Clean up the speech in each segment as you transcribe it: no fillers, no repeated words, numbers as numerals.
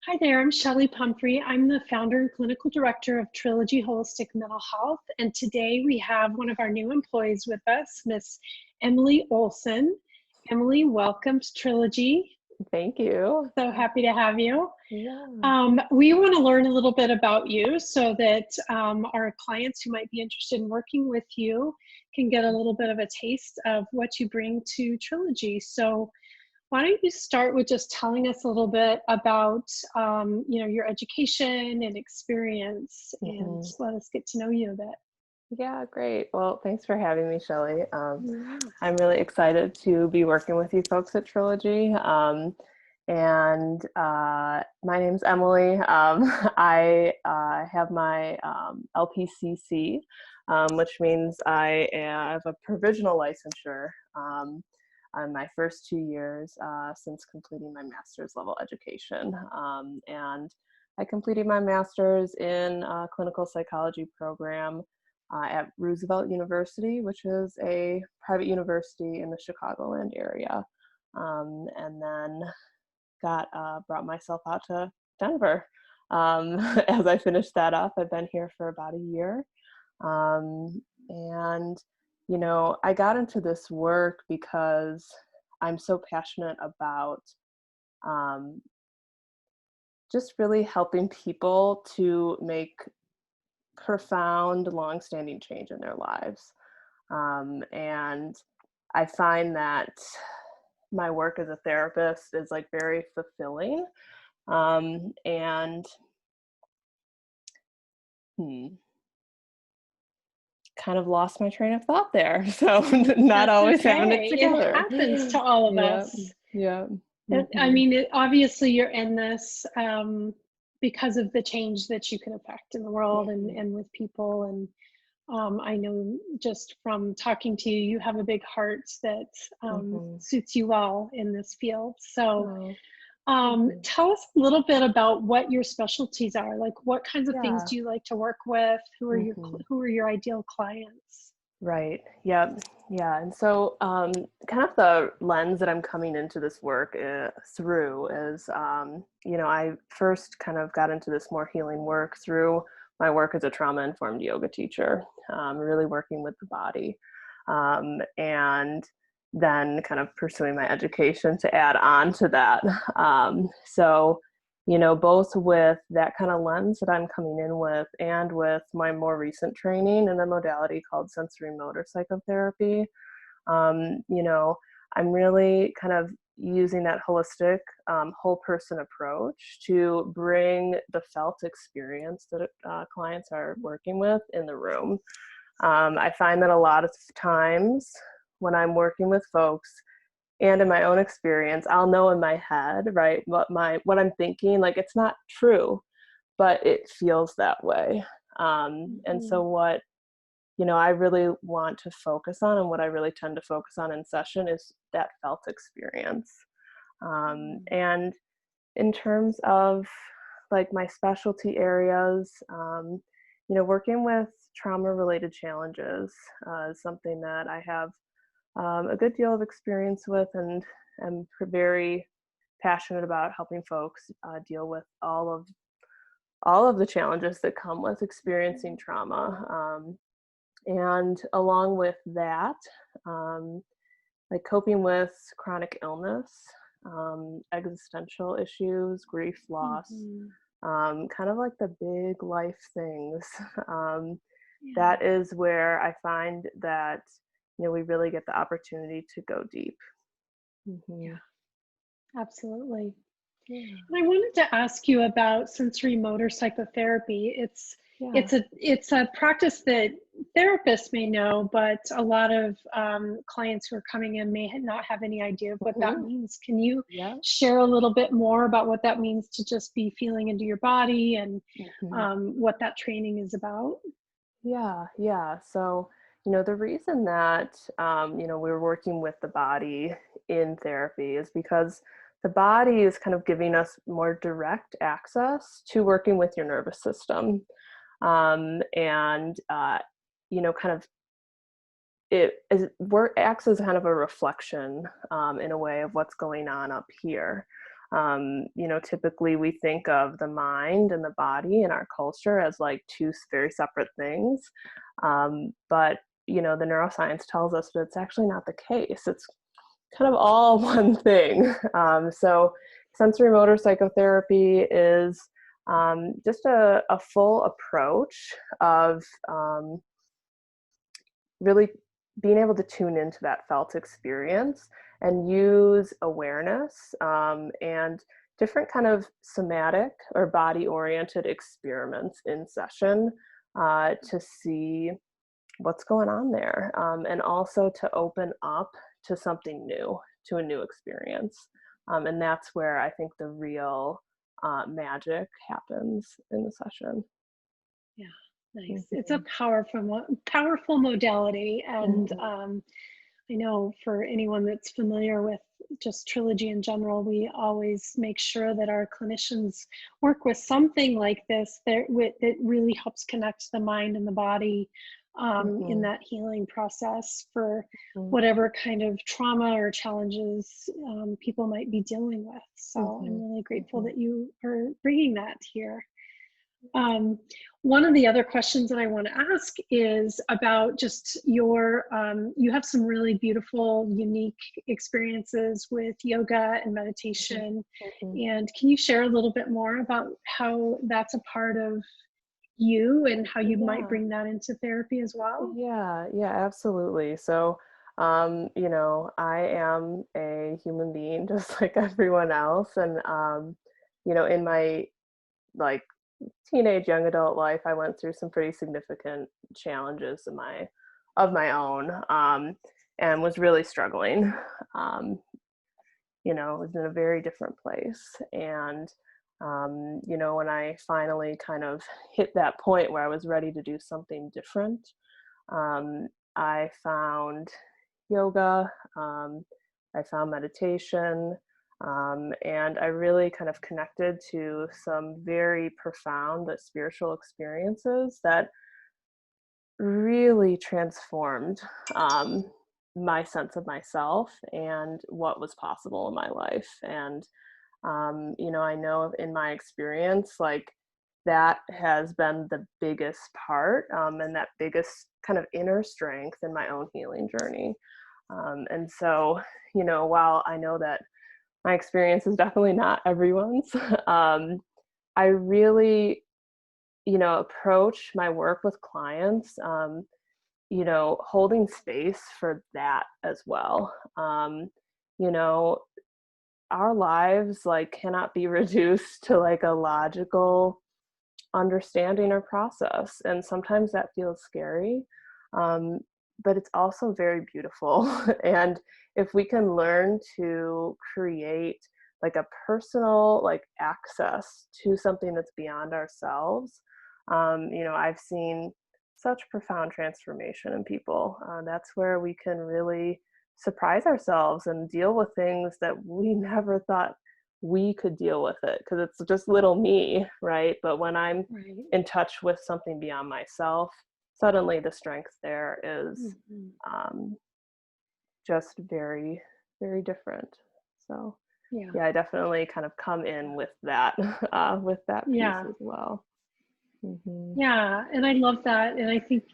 Hi there, I'm Shelley Pumphrey. I'm the founder and clinical director of Trilogy Holistic Mental Health. And today we have one of our new employees with us, Miss Emily Olsen. Emily, welcome to Trilogy. Thank you. So happy to have you. Yeah. We want to learn a little bit about you so that our clients who might be interested in working with you can get a little bit of a taste of what you bring to Trilogy. So why don't you start with just telling us a little bit about, your education and experience, and let us get to know you a bit. Yeah, great. Well, thanks for having me, Shelley. Yeah. I'm really excited to be working with you folks at Trilogy. My name's Emily. I have my LPCC, which means I have a provisional licensure on my first 2 years since completing my master's level education. And I completed my master's in a clinical psychology program at Roosevelt University, which is a private university in the Chicagoland area. And then brought myself out to Denver. As I finished that up, I've been here for about a year. I got into this work because I'm so passionate about just really helping people to make profound, long-standing change in their lives. And I find that my work as a therapist is like very fulfilling. Kind of lost my train of thought there. So not That's always okay. having it together. It happens to all of Yeah, us. yeah. I mean, obviously you're in this because of the change that you can affect in the world and with people. And I know just from talking to you, you have a big heart that suits you well in this field. So tell us a little bit about what your specialties are. Like, what kinds of things do you like to work with? Who are your ideal clients? Right. Yeah. Yeah. And so kind of the lens that I'm coming into this work through is, I first kind of got into this more healing work through my work as a trauma-informed yoga teacher, really working with the body. And then kind of pursuing my education to add on to that. Both with that kind of lens that I'm coming in with and with my more recent training in a modality called sensory motor psychotherapy, I'm really kind of using that holistic, whole person approach to bring the felt experience that clients are working with in the room. I find that a lot of times when I'm working with folks, and in my own experience, I'll know in my head, right, what I'm thinking, like it's not true, but it feels that way. And so what, I really want to focus on, and what I really tend to focus on in session, is that felt experience. And in terms of like my specialty areas, working with trauma-related challenges is something that I have a good deal of experience with, and I'm very passionate about helping folks deal with all of the challenges that come with experiencing trauma. And along with that, like coping with chronic illness, existential issues, grief, loss, kind of like the big life things. That is where I find that we really get the opportunity to go deep. Yeah, absolutely. And I wanted to ask you about sensory motor psychotherapy. It's a practice that therapists may know, but a lot of clients who are coming in may not have any idea of what that means. Can you share a little bit more about what that means to just be feeling into your body, and what that training is about? Yeah. So, the reason that, we're working with the body in therapy is because the body is kind of giving us more direct access to working with your nervous system. Kind of acts as kind of a reflection in a way of what's going on up here. Typically we think of the mind and the body in our culture as like two very separate things. But the neuroscience tells us that it's actually not the case. It's kind of all one thing. So sensory motor psychotherapy is just a full approach of really being able to tune into that felt experience and use awareness and different kind of somatic or body-oriented experiments in session to see what's going on there, and also to open up to something new, to a new experience. And that's where I think the real magic happens in the session. Yeah, nice. Mhm. It's a powerful modality, and Mhm. I know for anyone that's familiar with just Trilogy in general, we always make sure that our clinicians work with something like this that really helps connect the mind and the body in Mhm. that healing process for Mhm. whatever kind of trauma or challenges people might be dealing with. So I'm Mhm. really grateful Mhm. that you are bringing that here. Um, One of the other questions that I want to ask is about just you have some really beautiful, unique experiences with yoga and Mhm. meditation. Mhm. And can you share a little bit more about how that's a part of you and how you might Yeah. bring that into therapy as well? Yeah, yeah, absolutely. So, I am a human being just like everyone else. And, in my like teenage, young adult life, I went through some pretty significant challenges of my own, and was really struggling. Um, was in a very different place. And, when I finally kind of hit that point where I was ready to do something different, I found yoga, I found meditation, and I really kind of connected to some very profound but spiritual experiences that really transformed my sense of myself and what was possible in my life. And I know in my experience, like that has been the biggest part, and that biggest kind of inner strength in my own healing journey. And so, while I know that my experience is definitely not everyone's, I really, approach my work with clients, holding space for that as well. You know, our lives like cannot be reduced to like a logical understanding or process, and sometimes that feels scary, um, but it's also very beautiful. And if we can learn to create like a personal like access to something that's beyond ourselves, I've seen such profound transformation in people. That's where we can really surprise ourselves and deal with things that we never thought we could deal with it, because it's just little me, right? But when I'm Right. in touch with something beyond myself, suddenly the strength there is Mhm. um, just very, very different. So Yeah. yeah, I definitely kind of come in with that piece Yeah. as well. Hmm. Yeah, and I love that. And I think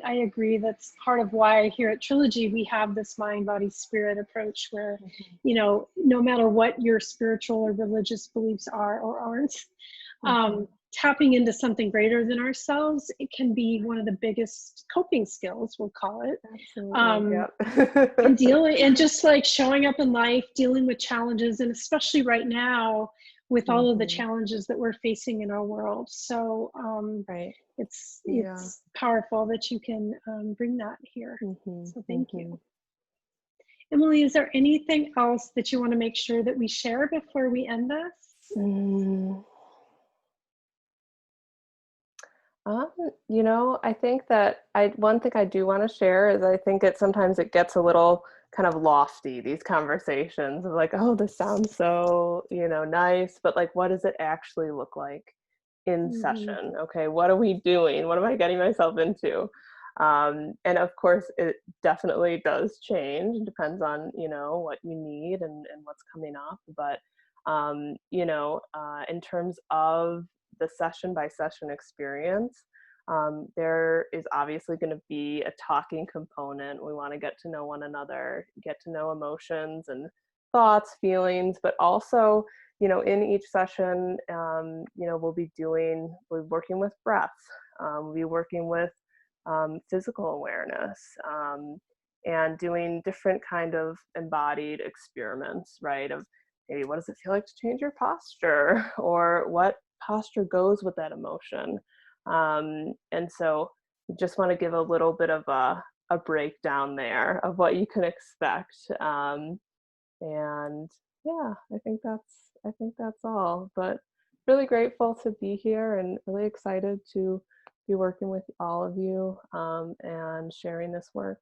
I agree. That's part of why here at Trilogy, we have this mind, body, spirit approach where, no matter what your spiritual or religious beliefs are or aren't, Hmm. tapping into something greater than ourselves, it can be one of the biggest coping skills, we'll call it. Absolutely. Um, and Yep. dealing and just like showing up in life, dealing with challenges, and especially right now with all of the Hmm. challenges that we're facing in our world. So Right. Yeah. it's powerful that you can bring that here. Hmm. So thank you. Hmm. Emily, is there anything else that you want to make sure that we share before we end this? Mm. Um, I think that one thing I do want to share is I think sometimes it gets a little kind of lofty, these conversations of like, oh, this sounds so, nice, but like, what does it actually look like in Hmm. session? Okay, what are we doing? What am I getting myself into? And of course, it definitely does change. It depends on, what you need and what's coming up. But In terms of the session by session experience, there is obviously going to be a talking component. We want to get to know one another, get to know emotions and thoughts, feelings, but also, in each session, we'll be working with breath, we'll be working with physical awareness, and doing different kind of embodied experiments, right? Of maybe what does it feel like to change your posture, or what posture goes with that emotion. And so just want to give a little bit of a breakdown there of what you can expect. And yeah, I think that's all. But really grateful to be here and really excited to be working with all of you, and sharing this work.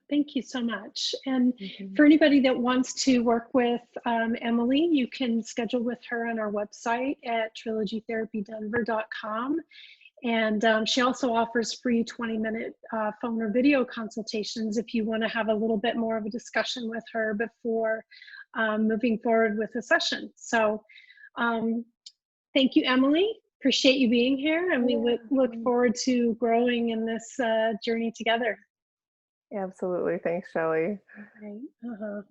Thank you so much. And Mhm. for anybody that wants to work with Emily, you can schedule with her on our website at trilogytherapydenver.com. And she also offers free 20-minute phone or video consultations if you want to have a little bit more of a discussion with her before moving forward with a session. So thank you, Emily. Appreciate you being here. And we look Yeah, forward to growing in this journey together. absolutely. Thanks, Shelley. Right. Uh-huh.